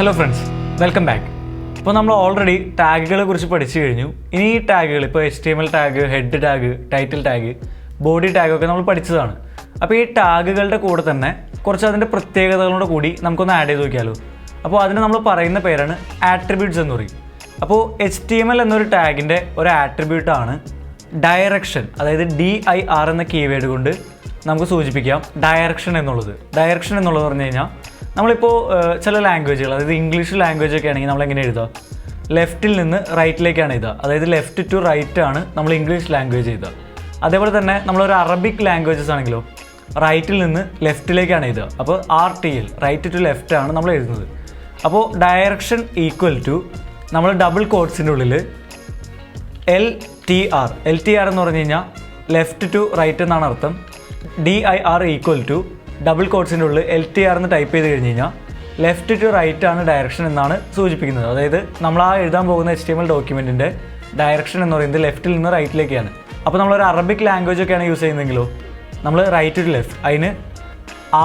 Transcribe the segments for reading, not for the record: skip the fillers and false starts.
Hello friends, welcome back. ഇപ്പോൾ നമ്മൾ already ടാഗുകളെ കുറിച്ച് പഠിച്ചു കഴിഞ്ഞു. ഇനി ഈ ടാഗുകൾ ഇപ്പോൾ HTML tag, head tag, title tag, body ടാഗൊക്കെ നമ്മൾ പഠിച്ചതാണ്. അപ്പോൾ ഈ ടാഗുകളുടെ കൂടെ തന്നെ കുറച്ച് അതിൻ്റെ പ്രത്യേകതകളോട് കൂടി നമുക്കൊന്ന് ആഡ് ചെയ്ത് നോക്കിയാലോ. അപ്പോൾ അതിന് നമ്മൾ പറയുന്ന പേരാണ് ആട്രിബ്യൂട്ട്സ് എന്ന് പറയും. അപ്പോൾ HTML എന്നൊരു ടാഗിൻ്റെ ഒരു ആട്രിബ്യൂട്ടാണ് ഡയറക്ഷൻ, അതായത് DIR എന്ന കീവേഡ് കൊണ്ട് നമുക്ക് സൂചിപ്പിക്കാം ഡയറക്ഷൻ എന്നുള്ളത്. ഡയറക്ഷൻ എന്നുള്ളത് പറഞ്ഞു കഴിഞ്ഞാൽ നമ്മളിപ്പോൾ ചില ലാംഗ്വേജുകൾ, അതായത് ഇംഗ്ലീഷ് ലാംഗ്വേജ് ഒക്കെ ആണെങ്കിൽ നമ്മൾ എങ്ങനെ എഴുതുക, ലെഫ്റ്റിൽ നിന്ന് റൈറ്റിലേക്കാണ് എഴുതുക. അതായത് ലെഫ്റ്റ് ടു റൈറ്റ് ആണ് നമ്മൾ ഇംഗ്ലീഷ് ലാംഗ്വേജ് എഴുതുക. അതേപോലെ തന്നെ നമ്മളൊരു അറബിക് ലാംഗ്വേജസ് ആണെങ്കിലോ റൈറ്റിൽ നിന്ന് ലെഫ്റ്റിലേക്കാണ് എഴുതുക. അപ്പോൾ RTL, റൈറ്റ് ടു ലെഫ്റ്റ് ആണ് നമ്മൾ എഴുതുന്നത്. അപ്പോൾ ഡയറക്ഷൻ ഈക്വൽ ടു നമ്മൾ ഡബിൾ കോട്ട്സിൻ്റെ ഉള്ളിൽ LTR എന്ന് പറഞ്ഞു കഴിഞ്ഞാൽ ലെഫ്റ്റ് ടു റൈറ്റ് എന്നാണ് അർത്ഥം. DIR ഈക്വൽ ടു ഡബിൾ കോട്ട്സിൻ്റെ ഉള്ളിൽ LTR എന്ന് ടൈപ്പ് ചെയ്ത് കഴിഞ്ഞ് കഴിഞ്ഞാൽ ലെഫ്റ്റ് ടു റൈറ്റ് ആണ് ഡയറക്ഷൻ എന്നാണ് സൂചിപ്പിക്കുന്നത്. അതായത് നമ്മൾ ആ എഴുതാൻ പോകുന്ന HTML ഡോക്യുമെൻറ്റിൻ്റെ ഡയറക്ഷൻ എന്ന് പറയുന്നത് ലെഫ്റ്റിൽ നിന്ന് റൈറ്റിലേക്കാണ്. അപ്പോൾ നമ്മളൊരു അറബിക് ലാംഗ്വേജ് ഒക്കെയാണ് യൂസ് ചെയ്യുന്നതെങ്കിലോ നമ്മൾ റൈറ്റ് ടു ലെഫ്റ്റ്, അതിന്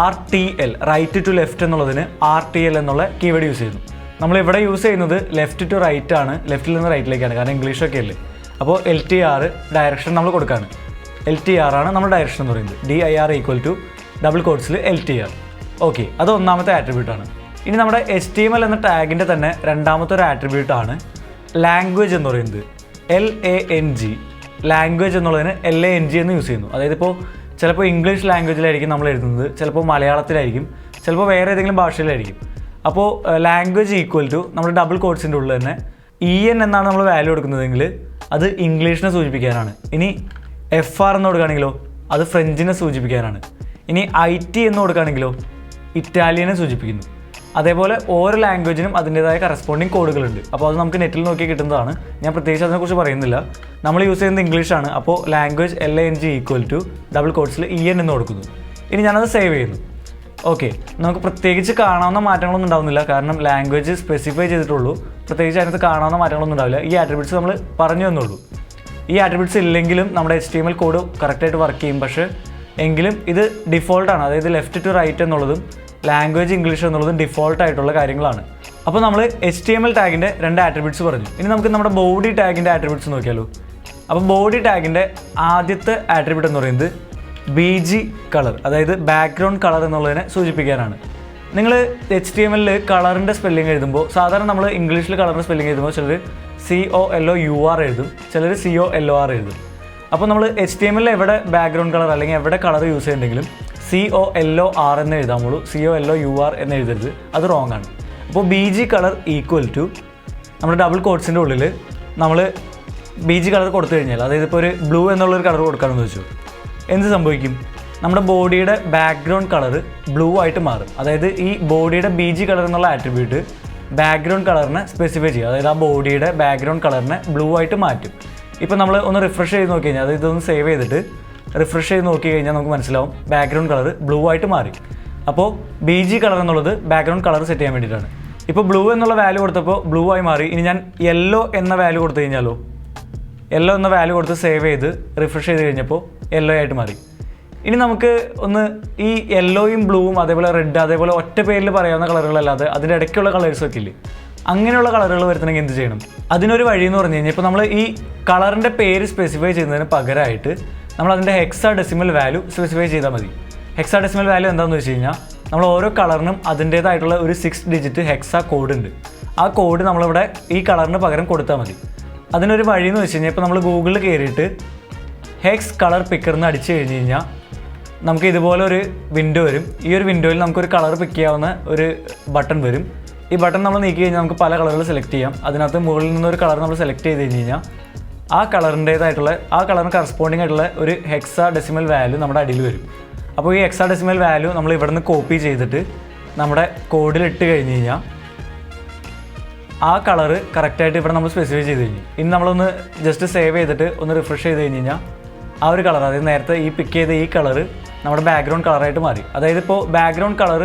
RTL, റൈറ്റ് ടു ലെഫ്റ്റ് എന്നുള്ളതിന് RTL എന്നുള്ള കീവേഡ് യൂസ് ചെയ്യുന്നു. നമ്മളിവിടെ യൂസ് ചെയ്യുന്നത് ലെഫ്റ്റ് ടു റൈറ്റ് ആണ്, ലെഫ്റ്റിൽ നിന്ന് റൈറ്റിലേക്കാണ്, കാരണം ഇംഗ്ലീഷൊക്കെ അല്ലേ. അപ്പോൾ LTR ഡയറക്ഷൻ നമ്മൾ കൊടുക്കുകയാണ്. LTR ആണ് നമ്മൾ ഡയറക്ഷൻ എന്ന് പറയുന്നത്. DIR ഈക്വൽ ടു ഡബിൾ കോട്ട്സിൽ LTR. ഓക്കെ, അത് ഒന്നാമത്തെ ആട്രിബ്യൂട്ടാണ്. ഇനി നമ്മുടെ HTML എന്ന ടാഗിൻ്റെ തന്നെ രണ്ടാമത്തെ ഒരു ആട്രിബ്യൂട്ടാണ് ലാംഗ്വേജ് എന്ന് പറയുന്നത്. LANG, ലാംഗ്വേജ് എന്നുള്ളതിന് LANG എന്ന് യൂസ് ചെയ്യുന്നു. അതായത് ഇപ്പോൾ ചിലപ്പോൾ ഇംഗ്ലീഷ് ലാംഗ്വേജിലായിരിക്കും നമ്മൾ എഴുതുന്നത്, ചിലപ്പോൾ മലയാളത്തിലായിരിക്കും, ചിലപ്പോൾ വേറെ ഏതെങ്കിലും ഭാഷയിലായിരിക്കും. അപ്പോൾ ലാംഗ്വേജ് ഈക്വൽ ടു നമ്മൾ ഡബിൾ കോട്ട്സിൻ്റെ ഉള്ളിൽ തന്നെ EN എന്നാണ് നമ്മൾ വാല്യൂ കൊടുക്കുന്നതെങ്കിൽ അത് ഇംഗ്ലീഷിനെ സൂചിപ്പിക്കാനാണ്. ഇനി FR എന്ന് കൊടുക്കുകയാണെങ്കിലോ അത് ഫ്രഞ്ചിനെ സൂചിപ്പിക്കാനാണ്. ഇനി IT എന്ന് കൊടുക്കുകയാണെങ്കിലോ ഇറ്റാലിയനെ സൂചിപ്പിക്കുന്നു. അതേപോലെ ഓരോ ലാംഗ്വേജിനും അതിൻ്റേതായ കറസ്പോണ്ടിങ് കോഡുകളുണ്ട്. അപ്പോൾ അത് നമുക്ക് നെറ്റിൽ നോക്കി കിട്ടുന്നതാണ്. ഞാൻ പ്രത്യേകിച്ച് അതിനെക്കുറിച്ച് പറയുന്നില്ല. നമ്മൾ യൂസ് ചെയ്യുന്നത് ഇംഗ്ലീഷാണ്. അപ്പോൾ language LANG equal to double കോട്ട്സിൽ EN എന്ന് കൊടുക്കുന്നു. ഇനി ഞാനത് സേവ് ചെയ്യുന്നു. ഓക്കെ, നമുക്ക് പ്രത്യേകിച്ച് കാണാവുന്ന മാറ്റങ്ങളൊന്നും ഉണ്ടാവുന്നില്ല, കാരണം ലാംഗ്വേജ് സ്പെസിഫൈ ചെയ്തിട്ടുള്ളൂ. പ്രത്യേകിച്ച് അതിനകത്ത് കാണാവുന്ന മാറ്റങ്ങളൊന്നും ഉണ്ടാവില്ല. ഈ ആട്രിബ്യൂട്ട്സ് നമ്മൾ പറഞ്ഞു തന്നുള്ളൂ. ഈ ആട്രിബ്യൂട്ട്സ് ഇല്ലെങ്കിലും നമ്മുടെ HTML കോഡ് കറക്റ്റായിട്ട് വർക്ക് ചെയ്യും. പക്ഷേ എങ്കിലും ഇത് ഡിഫോൾട്ടാണ്. അതായത് ലെഫ്റ്റ് ടു റൈറ്റ് എന്നുള്ളതും ലാംഗ്വേജ് ഇംഗ്ലീഷ് എന്നുള്ളതും ഡിഫോൾട്ടായിട്ടുള്ള കാര്യങ്ങളാണ്. അപ്പോൾ നമ്മൾ HTML ടാഗിൻ്റെ രണ്ട് ആട്രിബ്യൂട്ട്സ് പറഞ്ഞു. ഇനി നമുക്ക് നമ്മുടെ ബോഡി ടാഗിൻ്റെ ആട്രിബ്യൂട്ട്സ് നോക്കിയാലോ. അപ്പോൾ ബോഡി ടാഗിൻ്റെ ആദ്യത്തെ ആട്രിബ്യൂട്ട് എന്ന് പറയുന്നത് BG കളർ, അതായത് ബാക്ക്ഗ്രൗണ്ട് കളർ എന്നുള്ളതിനെ സൂചിപ്പിക്കാനാണ്. നിങ്ങൾ HTML കളറിൻ്റെ സ്പെല്ലിംഗ് എഴുതുമ്പോൾ സാധാരണ നമ്മൾ ഇംഗ്ലീഷിൽ കളറിൻ്റെ സ്പെല്ലിംഗ് എഴുതുമ്പോൾ ചിലർ COLOUR എഴുതും, ചിലർ COLOR എഴുതും. അപ്പോൾ നമ്മൾ HTML എവിടെ ബാക്ക്ഗ്രൗണ്ട് കളർ അല്ലെങ്കിൽ എവിടെ കളർ യൂസ് ചെയ്യുന്നുണ്ടെങ്കിലും COLOR എന്ന് എഴുതാമുള്ളൂ, COLOUR എന്ന് എഴുതരുത്, അത് റോങ് ആണ്. അപ്പോൾ BG കളർ ഈക്വൽ ടു നമ്മുടെ ഡബിൾ കോട്ട്സിൻ്റെ ഉള്ളിൽ നമ്മൾ BG കളർ കൊടുത്തു കഴിഞ്ഞാൽ, അതായത് ഇപ്പോൾ ഒരു ബ്ലൂ എന്നുള്ളൊരു കളർ കൊടുക്കുകയാണെന്ന് വെച്ചു, എന്ത് സംഭവിക്കും? നമ്മുടെ ബോഡിയുടെ ബാക്ക്ഗ്രൗണ്ട് കളർ ബ്ലൂ ആയിട്ട് മാറും. അതായത് ഈ ബോഡിയുടെ BG കളർ എന്നുള്ള ആട്രിബ്യൂട്ട് ബാക്ക്ഗ്രൗണ്ട് കളറിനെ സ്പെസിഫൈ ചെയ്യും. അതായത് ആ ബോഡിയുടെ ബാക്ക്ഗ്രൗണ്ട് കളറിനെ ബ്ലൂ ആയിട്ട് മാറ്റും. ഇപ്പോൾ നമ്മൾ ഒന്ന് റിഫ്രഷ് ചെയ്ത് നോക്കി കഴിഞ്ഞാൽ, അതായത് ഇതൊന്ന് സേവ് ചെയ്തിട്ട് റിഫ്രഷ് ചെയ്ത് നോക്കി കഴിഞ്ഞാൽ നമുക്ക് മനസ്സിലാവും ബാക്ക്ഗ്രൗണ്ട് കളർ ബ്ലൂ ആയിട്ട് മാറി. അപ്പോൾ BG കളർ എന്നുള്ളത് ബാക്ക്ഗ്രൗണ്ട് കളർ സെറ്റ് ചെയ്യാൻ വേണ്ടിയിട്ടാണ്. ഇപ്പോൾ ബ്ലൂ എന്നുള്ള വാല്യൂ കൊടുത്തപ്പോൾ ബ്ലൂ ആയി മാറി. ഇനി ഞാൻ യെല്ലോ എന്ന വാല്യൂ കൊടുത്തു കഴിഞ്ഞാലോ, യെല്ലോ എന്ന വാല്യൂ കൊടുത്ത് സേവ് ചെയ്ത് റിഫ്രഷ് ചെയ്ത് കഴിഞ്ഞപ്പോൾ യെല്ലോ ആയിട്ട് മാറി. ഇനി നമുക്ക് ഒന്ന് ഈ യെല്ലോയും ബ്ലൂവും അതേപോലെ റെഡ്, അതേപോലെ ഒറ്റ പേരിൽ പറയാവുന്ന കളറുകളല്ലാതെ അതിൻ്റെ ഇടയ്ക്കുള്ള കളേഴ്സൊക്കെ ഇല്ലേ, അങ്ങനെയുള്ള കളറുകൾ വരുത്തണമെങ്കിൽ എന്ത് ചെയ്യണം? അതിനൊരു വഴി എന്ന് പറഞ്ഞു കഴിഞ്ഞാൽ, ഇപ്പോൾ നമ്മൾ ഈ കളറിൻ്റെ പേര് സ്പെസിഫൈ ചെയ്യുന്നതിന് പകരമായിട്ട് നമ്മൾ അതിൻ്റെ ഹെക്സാഡെസിമൽ വാല്യൂ സ്പെസിഫൈ ചെയ്താൽ മതി. ഹെക്സാഡെസിമൽ വാല്യൂ എന്താണെന്ന് വെച്ച് കഴിഞ്ഞാൽ, നമ്മൾ ഓരോ കളറിനും അതിൻ്റേതായിട്ടുള്ള ഒരു 6 ഡിജിറ്റ് ഹെക്സാ കോഡ് ഉണ്ട്. ആ കോഡ് നമ്മളിവിടെ ഈ കളറിന് പകരം കൊടുത്താൽ മതി. അതിനൊരു വഴി എന്ന് വെച്ച് കഴിഞ്ഞാൽ, ഇപ്പോൾ നമ്മൾ ഗൂഗിളിൽ കയറിയിട്ട് ഹെക്സ് കളർ പിക്കർ എന്ന് അടിച്ചു കഴിഞ്ഞ് കഴിഞ്ഞാൽ നമുക്ക് ഇതുപോലെ ഒരു വിൻഡോ വരും. ഈ ഒരു വിൻഡോയിൽ നമുക്കൊരു കളർ പിക്ക് ചെയ്യാവുന്ന ഒരു ബട്ടൺ വരും. ഈ ബട്ടൺ നമ്മൾ നീക്കി കഴിഞ്ഞാൽ നമുക്ക് പല കളറുകൾ സെലക്ട് ചെയ്യാം. അതിനകത്ത് മുകളിൽ നിന്നൊരു കളർ നമ്മൾ സെലക്ട് ചെയ്ത് കഴിഞ്ഞ് കഴിഞ്ഞാൽ ആ കളറിൻ്റേതായിട്ടുള്ള, ആ കളറിന് കറസ്പോണ്ടിങ് ആയിട്ടുള്ള ഒരു ഹെക്സാഡെസിമൽ വാല്യൂ നമ്മുടെ അടിയിൽ വരും. അപ്പോൾ ഈ ഹെക്സാഡെസിമൽ വാല്യൂ നമ്മൾ ഇവിടെ നിന്ന് കോപ്പി ചെയ്തിട്ട് നമ്മുടെ കോഡിൽ ഇട്ട് കഴിഞ്ഞ് കഴിഞ്ഞാൽ ആ കളറ് കറക്റ്റായിട്ട് ഇവിടെ നമ്മൾ സ്പെസിഫൈ ചെയ്ത് കഴിഞ്ഞു. ഇനി നമ്മളൊന്ന് ജസ്റ്റ് സേവ് ചെയ്തിട്ട് ഒന്ന് റിഫ്രഷ് ചെയ്ത് കഴിഞ്ഞ് കഴിഞ്ഞാൽ ആ ഒരു കളർ, അതായത് നേരത്തെ ഈ പിക്ക് ചെയ്ത ഈ കളറ് നമ്മുടെ ബാക്ക്ഗ്രൗണ്ട് കളറായിട്ട് മാറി. അതായത് ഇപ്പോൾ ബാക്ക്ഗ്രൗണ്ട് കളർ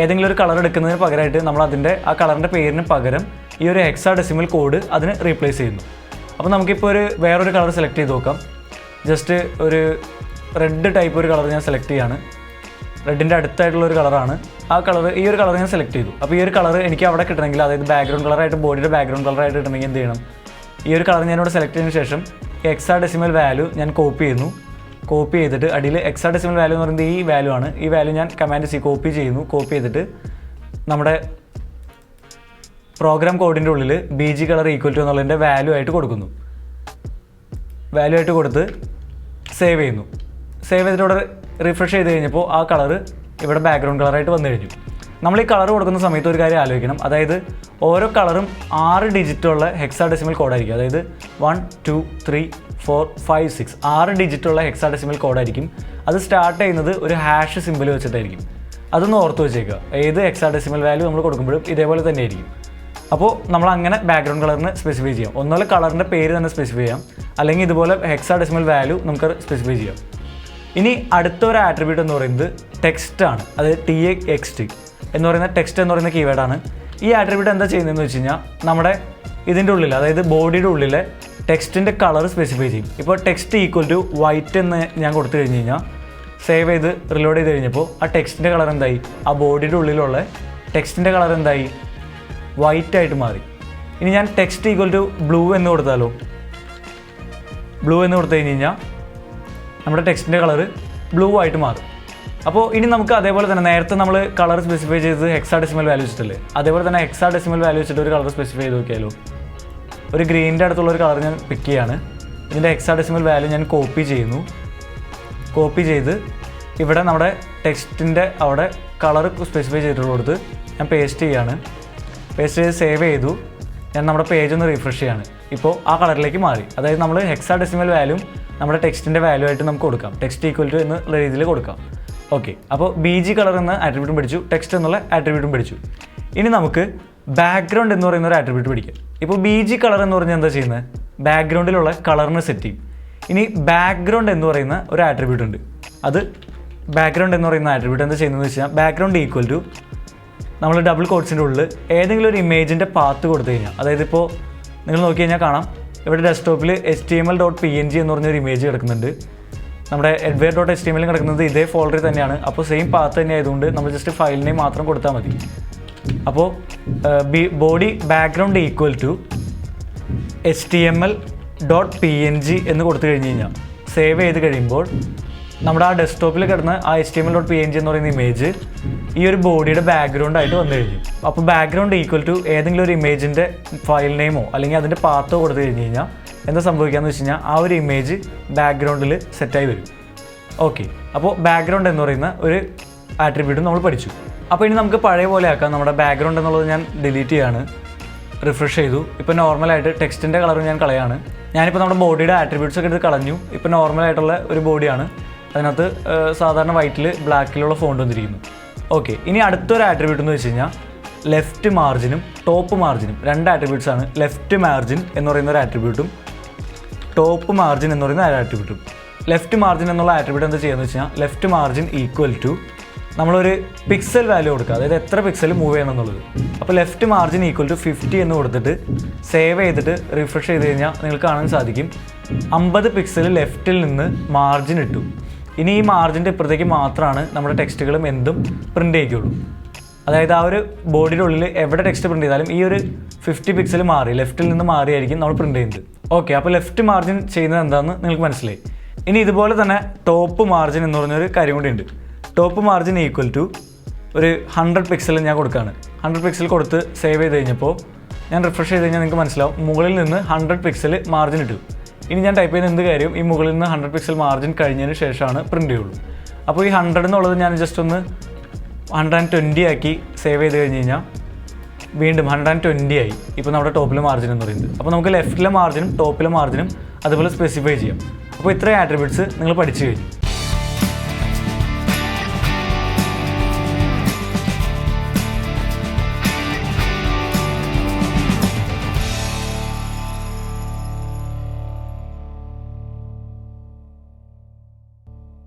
ഏതെങ്കിലും ഒരു കളർ എടുക്കുന്നതിന് പകരമായിട്ട് നമ്മൾ അതിൻ്റെ ആ കളറിൻ്റെ പേരിന് പകരം ഈ ഒരു ഹെക്സാഡെസിമൽ കോഡ് അതിന് റീപ്ലേസ് ചെയ്യുന്നു. അപ്പോൾ നമുക്കിപ്പോൾ വേറൊരു കളർ സെലക്ട് ചെയ്ത് നോക്കാം. ജസ്റ്റ് ഒരു റെഡ് ടൈപ്പ് ഒരു കളർ ഞാൻ സെലക്ട് ചെയ്യാണ്. റെഡിൻ്റെ അടുത്തായിട്ടുള്ള ഒരു കളറാണ്. ആ കളർ, ഈ ഒരു കളർ ഞാൻ സെലക്ട് ചെയ്തു. അപ്പോൾ ഈ ഒരു കളർ എനിക്ക് അവിടെ കിട്ടണമെങ്കിൽ, അതായത് ബാക്ക്ഗ്രൗണ്ട് കളറായിട്ട്, ബോഡിയുടെ ബാക്ക്ഗ്രൗണ്ട് കളറായിട്ട് കിട്ടണമെങ്കിൽ എന്ത് ചെയ്യണം? ഈ ഒരു കളർ ഞാനിവിടെ സെലക്ട് ചെയ്തതിന് ശേഷം ഹെക്സാഡെസിമൽ വാല്യൂ ഞാൻ കോപ്പി ചെയ്യുന്നു. കോപ്പി ചെയ്തിട്ട് അടിയിൽ ഹെക്സാഡെസിമൽ വാല്യൂ എന്ന് പറയുന്നത് ഈ വാല്യൂ ആണ്. ഈ വാല്യൂ ഞാൻ കമാൻഡ് സി കോപ്പി ചെയ്യുന്നു. കോപ്പി ചെയ്തിട്ട് നമ്മുടെ പ്രോഗ്രാം കോഡിൻ്റെ ഉള്ളിൽ BG കളർ ഈക്വൽ ടു എന്നുള്ളതിൻ്റെ വാല്യൂ ആയിട്ട് കൊടുക്കുന്നു. വാല്യൂ ആയിട്ട് കൊടുത്ത് സേവ് ചെയ്യുന്നു. സേവ് ചെയ്തിട്ട് ഇവിടെ റിഫ്രഷ് ചെയ്ത് കഴിഞ്ഞപ്പോൾ ആ കളർ ഇവിടെ ബാക്ക്ഗ്രൗണ്ട് കളറായിട്ട് വന്നു കഴിഞ്ഞു. നമ്മൾ ഈ കളർ കൊടുക്കുന്ന സമയത്ത് ഒരു കാര്യം ആലോചിക്കണം. അതായത് ഓരോ കളറും 6 ഡിജിറ്റുള്ള ഹെക്സാഡെസിമൽ കോഡായിരിക്കും. അതായത് 1 2 3 4 5 6 6 ഡിജിറ്റുള്ള ഹെക്സാഡെസിമൽ കോഡായിരിക്കും. അത് സ്റ്റാർട്ട് ചെയ്യുന്നത് ഒരു ഹാഷ് സിമ്പിൾ വെച്ചിട്ടായിരിക്കും. അതൊന്ന് ഓർത്ത് വെച്ചേക്കുക. ഏത് ഹെക്സാഡെസിമൽ വാല്യൂ നമ്മൾ കൊടുക്കുമ്പോഴും ഇതേപോലെ തന്നെ ആയിരിക്കും. അപ്പോൾ നമ്മൾ അങ്ങനെ ബാക്ക്ഗ്രൗണ്ട് കളറിന് സ്പെസിഫൈ ചെയ്യാം. ഒന്നുപോലെ കളറിൻ്റെ പേര് തന്നെ സ്പെസിഫൈ ചെയ്യാം, അല്ലെങ്കിൽ ഇതുപോലെ ഹെക്സാഡെസിമൽ വാല്യൂ നമുക്ക് സ്പെസിഫൈ ചെയ്യാം. ഇനി അടുത്ത ഒരു ആട്രിബ്യൂട്ട് എന്ന് പറയുന്നത് ടെക്സ്റ്റ് ആണ്. അത് TXT എന്ന് പറയുന്ന ടെക്സ്റ്റ് എന്ന് പറയുന്ന കീവേഡാണ്. ഈ ആട്രിബ്യൂട്ട് എന്താ ചെയ്യുന്നതെന്ന് വെച്ച് കഴിഞ്ഞാൽ നമ്മുടെ ഇതിൻ്റെ ഉള്ളിൽ, അതായത് ബോഡിയുടെ ഉള്ളിലെ ടെക്സ്റ്റിൻ്റെ കളർ സ്പെസിഫൈ ചെയ്യും. ഇപ്പോൾ ടെക്സ്റ്റ് ഈക്വൽ ടു വൈറ്റ് എന്ന് ഞാൻ കൊടുത്തു കഴിഞ്ഞ് കഴിഞ്ഞാൽ, സേവ് ചെയ്ത് റിലോഡ് ചെയ്ത് കഴിഞ്ഞപ്പോൾ ആ ടെക്സ്റ്റിൻ്റെ കളർ എന്തായി? ആ ബോഡിയുടെ ഉള്ളിലുള്ള ടെക്സ്റ്റിൻ്റെ കളർ എന്തായി? വൈറ്റ് ആയിട്ട് മാറി. ഇനി ഞാൻ ടെക്സ്റ്റ് ഈക്വൽ ടു ബ്ലൂ എന്ന് കൊടുത്താലോ? ബ്ലൂ എന്ന് കൊടുത്തു കഴിഞ്ഞ് കഴിഞ്ഞാൽ നമ്മുടെ ടെക്സ്റ്റിൻ്റെ കളർ ബ്ലൂ ആയിട്ട് മാറും. അപ്പോൾ ഇനി നമുക്ക് അതേപോലെ തന്നെ നേരത്തെ നമ്മൾ കളർ സ്പെസിഫൈ ചെയ്തത് ഹെക്സാഡെസിമൽ വാല്യൂ വെച്ചിട്ടല്ലേ, അതേപോലെ തന്നെ ഹെക്സാഡെസിമൽ വാല്യൂ വെച്ചിട്ട് ഒരു കളർ സ്പെസിഫൈ ചെയ്ത് നോക്കിയാലോ? ഒരു ഗ്രീനിൻ്റെ അടുത്തുള്ള ഒരു കളർ ഞാൻ പിക്ക് ചെയ്യാണ്. ഇതിൻ്റെ ഹെക്സാഡെസിമൽ വാല്യൂ ഞാൻ കോപ്പി ചെയ്യുന്നു. കോപ്പി ചെയ്ത് ഇവിടെ നമ്മുടെ ടെക്സ്റ്റിൻ്റെ അവിടെ കളർ സ്പെസിഫൈ ചെയ്തിട്ട് കൊടുത്ത് ഞാൻ പേസ്റ്റ് ചെയ്യാണ്. പേസ്റ്റ് ചെയ്ത് സേവ് ചെയ്തു. ഞാൻ നമ്മുടെ പേജ് ഒന്ന് റിഫ്രഷ് ചെയ്യാണ്. ഇപ്പോൾ ആ കളറിലേക്ക് മാറി. അതായത് നമ്മൾ ഹെക്സാഡെസിമൽ വാല്യൂ നമ്മുടെ ടെക്സ്റ്റിൻ്റെ വാല്യൂ ആയിട്ട് നമുക്ക് കൊടുക്കാം. ടെക്സ്റ്റ് ഈക്വൽ ടു എന്നുള്ള രീതിയിൽ കൊടുക്കാം. ഓക്കെ, അപ്പോൾ BG കളർ എന്ന ആട്രിബ്യൂട്ടും പഠിച്ചു, ടെക്സ്റ്റ് എന്നുള്ള ആട്രിബ്യൂട്ടും പഠിച്ചു. ഇനി നമുക്ക് ബാക്ക്ഗ്രൗണ്ട് എന്ന് പറയുന്ന ഒരു ആട്രിബ്യൂട്ട് പഠിക്കാം. ഇപ്പോൾ BG കളർ എന്ന് പറഞ്ഞാൽ എന്താ ചെയ്യുന്നത്? ബാക്ക്ഗ്രൗണ്ടിലുള്ള കളറിന് സെറ്റ് ചെയ്യും. ഇനി ബാക്ക്ഗ്രൗണ്ട് എന്ന് പറയുന്ന ഒരു ആട്രിബ്യൂട്ട് ഉണ്ട്. അത് ബാക്ക്ഗ്രൗണ്ട് എന്ന് പറയുന്ന ആട്രിബ്യൂട്ട് എന്താ ചെയ്യുന്നതെന്ന് വെച്ച് കഴിഞ്ഞാൽ, ബാക്ക്ഗ്രൗണ്ട് ഈക്വൽ ടു നമ്മൾ ഡബിൾ കോട്ട്സിൻ്റെ ഉള്ളിൽ ഏതെങ്കിലും ഒരു ഇമേജിൻ്റെ പാത്ത് കൊടുത്തു കഴിഞ്ഞാൽ, അതായത് ഇപ്പോൾ നിങ്ങൾ നോക്കി കഴിഞ്ഞാൽ കാണാം ഇവിടെ ഡെസ്ക്ടോപ്പിൽ HTML.png എന്ന് പറഞ്ഞൊരു ഇമേജ് കിടക്കുന്നുണ്ട്. നമ്മുടെ adware.html കിടക്കുന്നത് ഇതേ ഫോൾഡറിൽ തന്നെയാണ്. അപ്പോൾ സെയിം പാത്ത് തന്നെ ആയതുകൊണ്ട് നമ്മൾ ജസ്റ്റ് ഫയൽ നെയിം മാത്രം കൊടുത്താൽ മതി. അപ്പോൾ body background equal to HTML.png എന്ന് കൊടുത്തു കഴിഞ്ഞ് കഴിഞ്ഞാൽ, സേവ് ചെയ്ത് കഴിയുമ്പോൾ നമ്മുടെ ആ ഡെസ്ക്ടോപ്പിൽ കിടന്ന ആ HTML.png എന്ന് പറയുന്ന ഇമേജ് ഈ ഒരു ബോഡിയുടെ ബാക്ക്ഗ്രൗണ്ട് ആയിട്ട് വന്നു കഴിഞ്ഞു. അപ്പോൾ ബാക്ക്ഗ്രൗണ്ട് ഈക്വൽ ടു ഏതെങ്കിലും ഒരു ഇമേജിൻ്റെ ഫയൽ നെയിമോ അല്ലെങ്കിൽ അതിൻ്റെ പാത്തോ കൊടുത്തു കഴിഞ്ഞ് കഴിഞ്ഞാൽ എന്താ സംഭവിക്കാമെന്ന് വെച്ച് കഴിഞ്ഞാൽ, ആ ഒരു ഇമേജ് ബാക്ക്ഗ്രൗണ്ടിൽ സെറ്റായി വരും. ഓക്കെ, അപ്പോൾ ബാക്ക്ഗ്രൗണ്ട് എന്ന് പറയുന്ന ഒരു ആട്രിബ്യൂട്ടും നമ്മൾ പഠിച്ചു. അപ്പോൾ ഇനി നമുക്ക് പഴയ പോലെ ആക്കാം. നമ്മുടെ ബാക്ക്ഗ്രൗണ്ട് എന്നുള്ളത് ഞാൻ ഡിലീറ്റ് ചെയ്യാണ്. റിഫ്രഷ് ചെയ്തു. ഇപ്പോൾ നോർമലായിട്ട് ടെക്സ്റ്റിൻ്റെ കളർ ഞാൻ കളയാണ്. ഞാനിപ്പോൾ നമ്മുടെ ബോഡിയുടെ ആട്രിബ്യൂട്ട്സ് ഒക്കെ എടുത്ത് കളഞ്ഞു. ഇപ്പോൾ നോർമലായിട്ടുള്ള ഒരു ബോഡിയാണ്. അതിനകത്ത് സാധാരണ വൈറ്റിൽ ബ്ലാക്കിലുള്ള ഫോണ്ട് വന്നിരിക്കുന്നു. ഓക്കെ, ഇനി അടുത്തൊരു ആട്രിബ്യൂട്ട് എന്ന് വെച്ച് കഴിഞ്ഞാൽ ലെഫ്റ്റ് മാർജിനും ടോപ്പ് മാർജിനും, രണ്ട് ആട്രിബ്യൂട്ട്സ് ആണ്. ലെഫ്റ്റ് മാർജിൻ എന്ന് പറയുന്ന ഒരു ആട്രിബ്യൂട്ടും ടോപ്പ് മാർജിൻ എന്ന് പറയുന്ന ഒരു ആട്രിബ്യൂട്ടും. ലെഫ്റ്റ് മാർജിൻ എന്നുള്ള ആട്രിബ്യൂട്ട് എന്താ ചെയ്യുന്നത് വെച്ച് കഴിഞ്ഞാൽ, ലെഫ്റ്റ് മാർജിൻ ഈക്വൽ ടു നമ്മളൊരു പിക്സൽ വാല്യൂ കൊടുക്കുക, അതായത് എത്ര പിക്സൽ മൂവ് ചെയ്യണം എന്നുള്ളത്. അപ്പോൾ ലെഫ്റ്റ് മാർജിൻ ഈക്വൽ ടു 50 എന്ന് കൊടുത്തിട്ട് സേവ് ചെയ്തിട്ട് റിഫ്രഷ് ചെയ്ത് കഴിഞ്ഞാൽ നിങ്ങൾക്ക് കാണാൻ സാധിക്കും 50 പിക്സൽ ലെഫ്റ്റിൽ നിന്ന് മാർജിൻ ഇട്ടു. ഇനി ഈ മാർജിൻ്റെ ഇപ്പുറത്തേക്ക് മാത്രമാണ് നമ്മുടെ ടെക്സ്റ്റുകളും എന്തും പ്രിൻ്റ് ചെയ്യിക്കുള്ളൂ. അതായത് ആ ഒരു ബോഡിയുടെ ഉള്ളിൽ എവിടെ ടെക്സ്റ്റ് പ്രിൻ്റ് ചെയ്താലും ഈ ഒരു 50 പിക്സൽ മാറി ലെഫ്റ്റിൽ നിന്ന് മാറിയായിരിക്കും നമ്മൾ പ്രിൻ്റ് ചെയ്യുന്നത്. ഓക്കെ, അപ്പോൾ ലെഫ്റ്റ് മാർജിൻ ചെയ്യുന്നത് എന്താണെന്ന് നിങ്ങൾക്ക് മനസ്സിലായി. ഇനി ഇതുപോലെ തന്നെ ടോപ്പ് മാർജിൻ എന്ന് പറഞ്ഞൊരു കാര്യം കൂടി ഉണ്ട്. ടോപ്പ് മാർജിൻ ഈക്വൽ ടു ഒരു 100 പിക്സൽ ഞാൻ കൊടുക്കുകയാണ്. 100 പിക്സൽ കൊടുത്ത് സേവ് ചെയ്ത് കഴിഞ്ഞപ്പോൾ ഞാൻ റിഫ്രഷ് ചെയ്ത് കഴിഞ്ഞാൽ നിങ്ങൾക്ക് മനസ്സിലാവും മുകളിൽ നിന്ന് 100 പിക്സൽ മാർജിൻ ഇട്ടു. ഇനി ഞാൻ ടൈപ്പ് ചെയ്യുന്ന എന്ത് കാര്യം ഈ മുകളിൽ നിന്ന് 100 പിക്സൽ മാർജിൻ കഴിഞ്ഞതിന് ശേഷമാണ് പ്രിൻ്റ് ചെയ്യുള്ളൂ. അപ്പോൾ ഈ 100 എന്നുള്ളത് ഞാൻ ജസ്റ്റ് ഒന്ന് 120 ആക്കി സേവ് ചെയ്ത് കഴിഞ്ഞ് കഴിഞ്ഞാൽ വീണ്ടും 120 ആയി. ഇപ്പോൾ നമ്മുടെ ടോപ്പിലെ മാർജിൻ എന്ന് പറയുന്നത്. അപ്പോൾ നമുക്ക് ലെഫ്റ്റിലെ മാർജിനും ടോപ്പിലെ മാർജിനും അതുപോലെ സ്പെസിഫൈ ചെയ്യാം. അപ്പോൾ ഇത്രയും ആട്രിബ്യൂട്ട്സ് നിങ്ങൾ പഠിച്ചു കഴിഞ്ഞു.